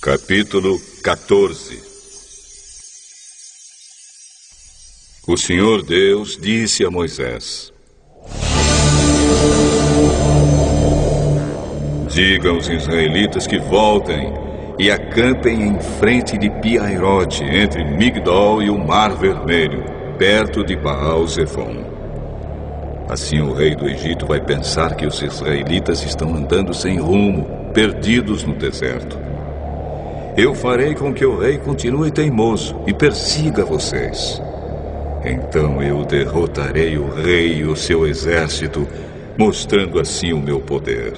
Capítulo 14. O Senhor Deus disse a Moisés: diga aos israelitas que voltem e acampem em frente de Pi-Hahirote, entre Migdol e o Mar Vermelho, perto de Baal-Zefon. Assim o rei do Egito vai pensar que os israelitas estão andando sem rumo, perdidos no deserto. Eu farei com que o rei continue teimoso e persiga vocês. Então eu derrotarei o rei e o seu exército, mostrando assim o meu poder.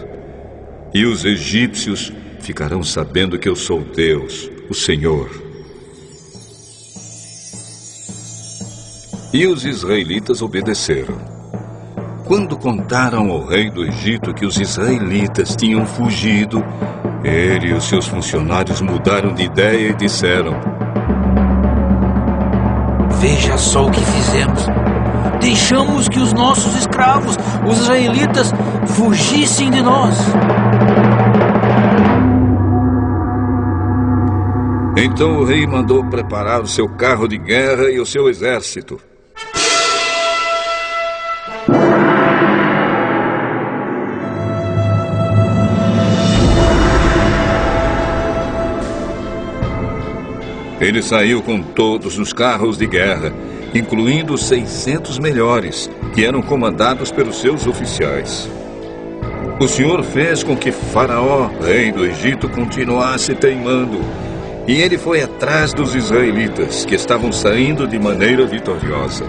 E os egípcios ficarão sabendo que eu sou Deus, o Senhor. E os israelitas obedeceram. Quando contaram ao rei do Egito que os israelitas tinham fugido, ele e os seus funcionários mudaram de ideia e disseram: veja só o que fizemos. Deixamos que os nossos escravos, os israelitas, fugissem de nós. Então o rei mandou preparar o seu carro de guerra e o seu exército. Ele saiu com todos os carros de guerra, incluindo os 600 melhores, que eram comandados pelos seus oficiais. O Senhor fez com que Faraó, rei do Egito, continuasse teimando, e ele foi atrás dos israelitas, que estavam saindo de maneira vitoriosa.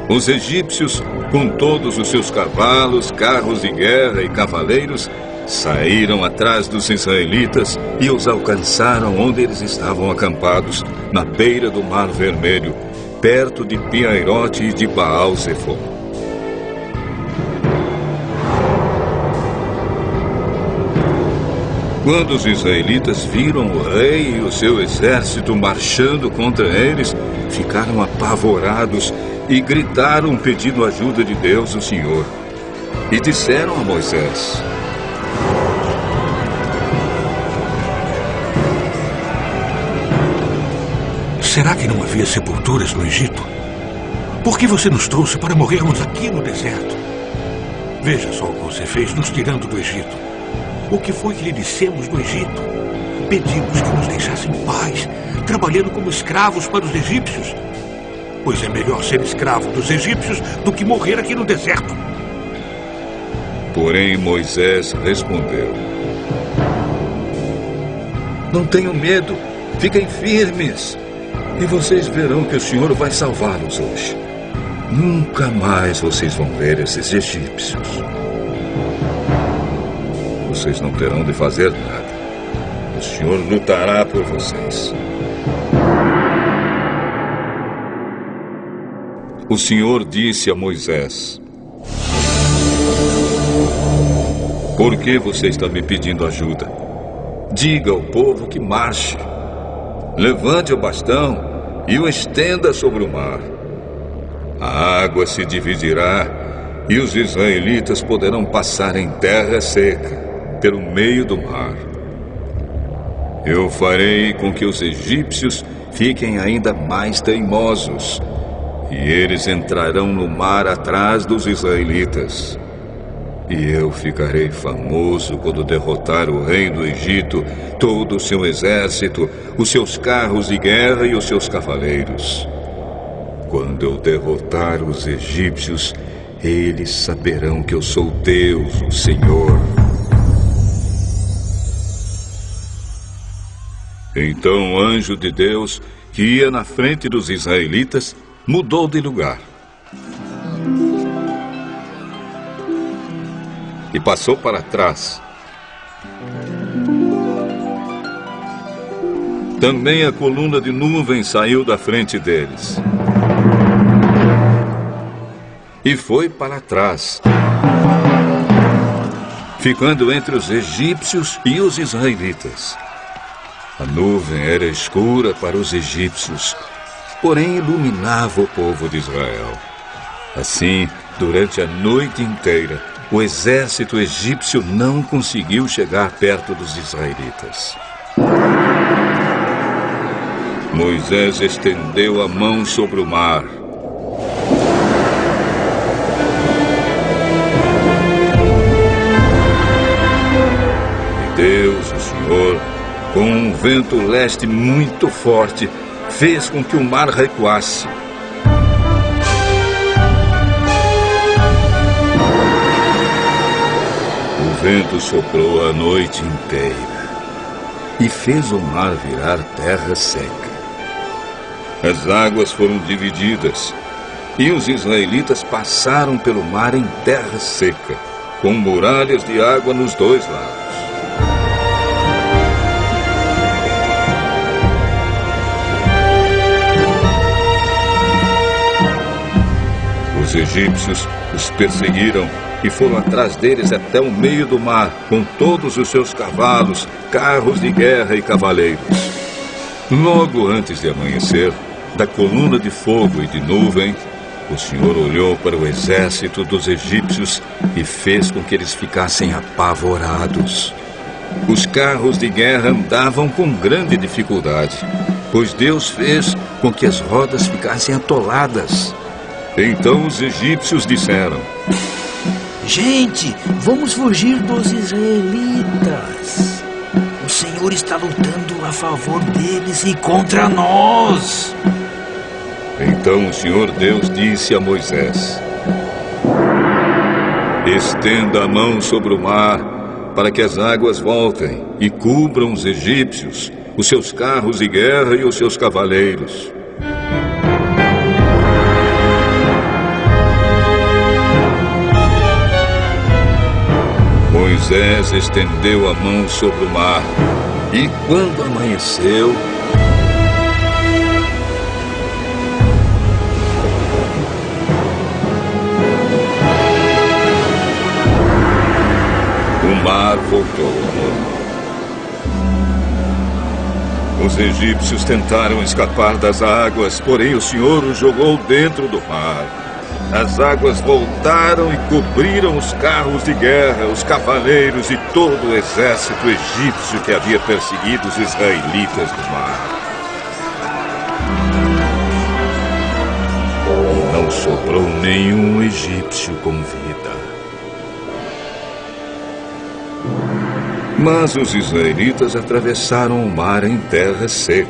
Os egípcios, com todos os seus cavalos, carros de guerra e cavaleiros, saíram atrás dos israelitas e os alcançaram onde eles estavam acampados, na beira do Mar Vermelho, perto de Pi-Hahirote e de Baal-Zefon. Quando os israelitas viram o rei e o seu exército marchando contra eles, ficaram apavorados e gritaram pedindo ajuda de Deus, o Senhor. E disseram a Moisés: será que não havia sepulturas no Egito? Por que você nos trouxe para morrermos aqui no deserto? Veja só o que você fez nos tirando do Egito. O que foi que lhe dissemos no Egito? Pedimos que nos deixasse em paz, trabalhando como escravos para os egípcios. Pois é melhor ser escravo dos egípcios do que morrer aqui no deserto. Porém, Moisés respondeu: não tenham medo, fiquem firmes, e vocês verão que o Senhor vai salvá-los hoje. Nunca mais vocês vão ver esses egípcios. Vocês não terão de fazer nada. O Senhor lutará por vocês. O Senhor disse a Moisés: por que você está me pedindo ajuda? Diga ao povo que marche. Levante o bastão e o estenda sobre o mar. A água se dividirá e os israelitas poderão passar em terra seca, pelo meio do mar. Eu farei com que os egípcios fiquem ainda mais teimosos, e eles entrarão no mar atrás dos israelitas. E eu ficarei famoso quando derrotar o rei do Egito, todo o seu exército, os seus carros de guerra e os seus cavaleiros. Quando eu derrotar os egípcios, eles saberão que eu sou Deus, o Senhor. Então o anjo de Deus, que ia na frente dos israelitas, mudou de lugar e passou para trás. Também a coluna de nuvem saiu da frente deles e foi para trás, ficando entre os egípcios e os israelitas. A nuvem era escura para os egípcios, porém iluminava o povo de Israel. Assim, durante a noite inteira, o exército egípcio não conseguiu chegar perto dos israelitas. Moisés estendeu a mão sobre o mar. E Deus, o Senhor, com um vento leste muito forte, fez com que o mar recuasse. O vento soprou a noite inteira e fez o mar virar terra seca. As águas foram divididas e os israelitas passaram pelo mar em terra seca, com muralhas de água nos dois lados. Os egípcios os perseguiram e foram atrás deles até o meio do mar, com todos os seus cavalos, carros de guerra e cavaleiros. Logo antes de amanhecer, da coluna de fogo e de nuvem, o Senhor olhou para o exército dos egípcios e fez com que eles ficassem apavorados. Os carros de guerra andavam com grande dificuldade, pois Deus fez com que as rodas ficassem atoladas. Então os egípcios disseram: Gente, vamos fugir dos israelitas. O Senhor está lutando a favor deles e contra nós. Então o Senhor Deus disse a Moisés: Estenda a mão sobre o mar, para que as águas voltem e cubram os egípcios, os seus carros de guerra e os seus cavaleiros. Moisés estendeu a mão sobre o mar, e quando amanheceu, o mar voltou ao normal. Os egípcios tentaram escapar das águas, porém o Senhor os jogou dentro do mar. As águas voltaram e cobriram os carros de guerra, os cavaleiros e todo o exército egípcio que havia perseguido os israelitas no mar. Não sobrou nenhum egípcio com vida. Mas os israelitas atravessaram o mar em terra seca,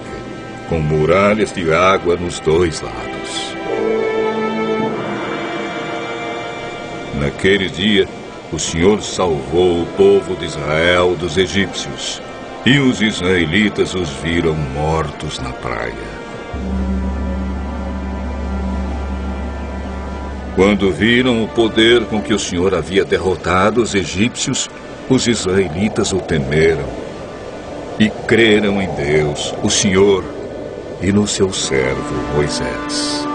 com muralhas de água nos dois lados. Naquele dia, o Senhor salvou o povo de Israel dos egípcios, e os israelitas os viram mortos na praia. Quando viram o poder com que o Senhor havia derrotado os egípcios, os israelitas o temeram e creram em Deus, o Senhor, e no seu servo Moisés.